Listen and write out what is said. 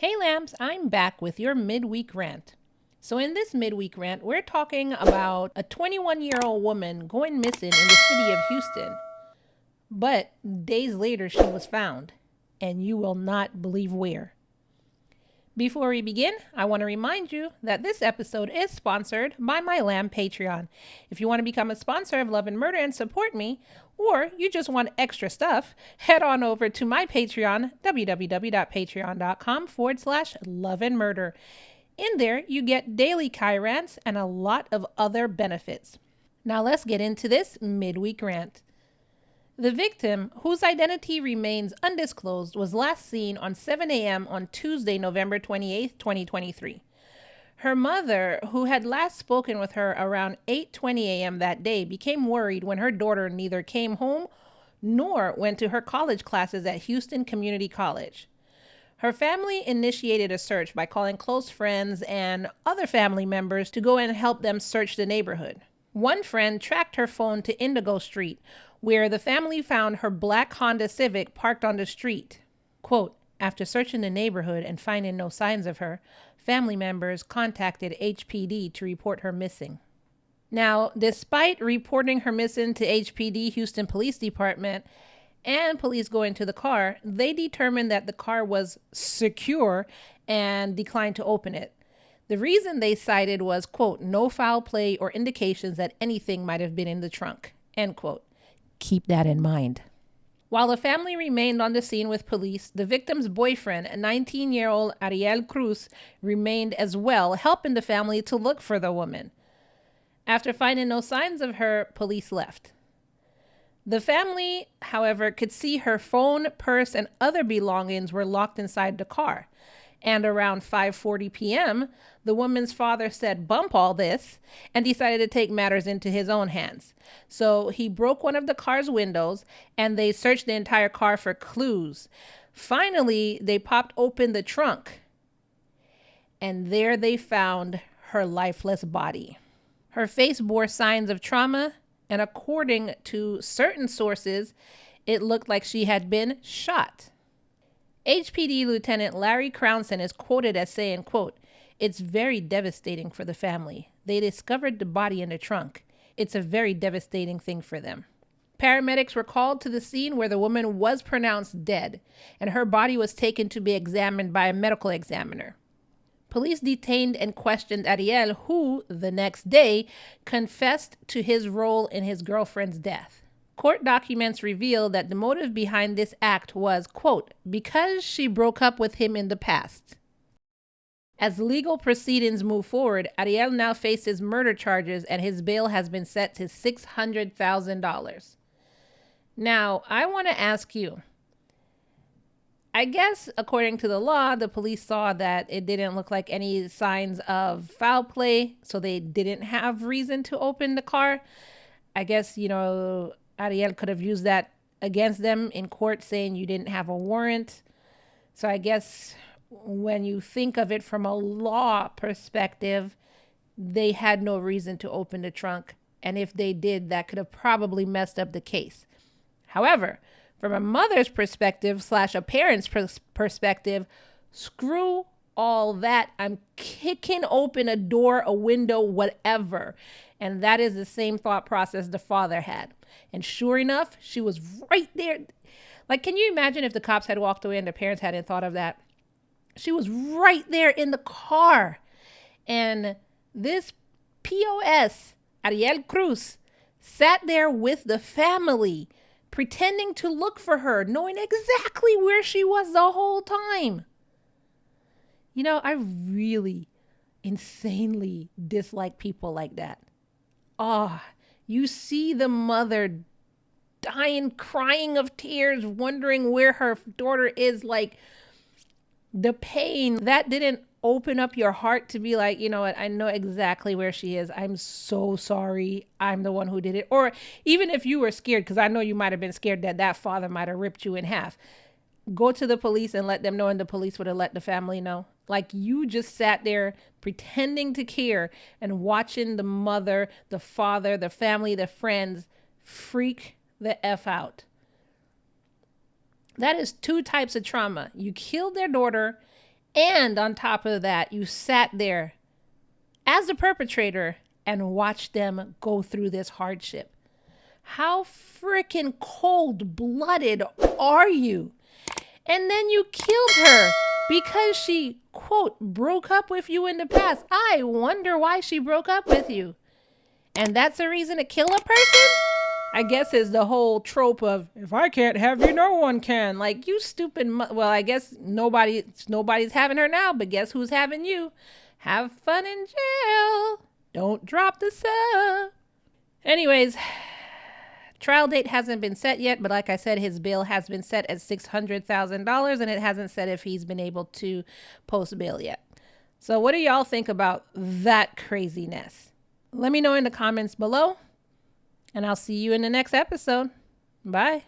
Hey Lambs, I'm back with your midweek rant. So, in this midweek rant, we're talking about a 21-year-old woman going missing in the city of Houston. But days later, she was found, and you will not believe where. Before we begin, I want to remind you that this episode is sponsored by my Lamb Patreon. If you want to become a sponsor of Love and Murder and support me, or you just want extra stuff, head on over to my Patreon, www.patreon.com/love and murder. In there, you get daily Kai rants and a lot of other benefits. Now let's get into this midweek rant. The victim, whose identity remains undisclosed, was last seen on 7 a.m. on Tuesday, November 28, 2023. Her mother, who had last spoken with her around 8:20 a.m. that day, became worried when her daughter neither came home nor went to her college classes at Houston Community College. Her family initiated a search by calling close friends and other family members to go and help them search the neighborhood. One friend tracked her phone to Indigo Street, where the family found her black Honda Civic parked on the street. Quote, after searching the neighborhood and finding no signs of her, family members contacted HPD to report her missing. Now, despite reporting her missing to HPD Houston Police Department and police going to the car, they determined that the car was secure and declined to open it. The reason they cited was, quote, no foul play or indications that anything might have been in the trunk, end quote. Keep that in mind. While the family remained on the scene with police, the victim's boyfriend, a 19-year-old Ariel Cruz, remained as well, helping the family to look for the woman. After finding no signs of her, police left. The family, however, could see her phone, purse, and other belongings were locked inside the car. And around 5:40 p.m., the woman's father said, bump all this, and decided to take matters into his own hands. So he broke one of the car's windows, and they searched the entire car for clues. Finally, they popped open the trunk, and there they found her lifeless body. Her face bore signs of trauma, and according to certain sources, it looked like she had been shot. HPD Lieutenant Larry Crownson is quoted as saying, quote, it's very devastating for the family. They discovered the body in the trunk. It's a very devastating thing for them. Paramedics were called to the scene where the woman was pronounced dead, and her body was taken to be examined by a medical examiner. Police detained and questioned Ariel, who, the next day, confessed to his role in his girlfriend's death. Court documents reveal that the motive behind this act was, quote, because she broke up with him in the past. As legal proceedings move forward, Ariel now faces murder charges and his bail has been set to $600,000. Now, I want to ask you, I guess according to the law, the police saw that it didn't look like any signs of foul play, so they didn't have reason to open the car. I guess, Ariel could have used that against them in court, saying you didn't have a warrant. So I guess when you think of it from a law perspective, they had no reason to open the trunk. And if they did, that could have probably messed up the case. However, from a mother's perspective / a parent's perspective, screw all that. I'm kicking open a door, a window, whatever. And that is the same thought process the father had. And sure enough, she was right there. Like, can you imagine if the cops had walked away and the parents hadn't thought of that? She was right there in the car. And this POS, Ariel Cruz, sat there with the family, pretending to look for her, knowing exactly where she was the whole time. I really insanely dislike people like that. You see the mother dying, crying of tears, wondering where her daughter is, like the pain. That didn't open up your heart to be like, you know what, I know exactly where she is. I'm so sorry. I'm the one who did it. Or even if you were scared, because I know you might have been scared that father might have ripped you in half. Go to the police and let them know, and the police would have let the family know. Like, you just sat there pretending to care and watching the mother, the father, the family, the friends freak the F out. That is two types of trauma. You killed their daughter And on top of that, you sat there as the perpetrator and watched them go through this hardship. How freaking cold-blooded are you? And then you killed her because she, quote, broke up with you in the past. I wonder why she broke up with you. And that's a reason to kill a person? I guess is the whole trope of, if I can't have you, no one can. Like, you stupid. Well, I guess nobody's having her now, but guess who's having you? Have fun in jail. Don't drop the sub. Anyways, trial date hasn't been set yet, but like I said, his bail has been set at $600,000, and it hasn't said if he's been able to post bail yet. So what do y'all think about that craziness? Let me know in the comments below, and I'll see you in the next episode. Bye.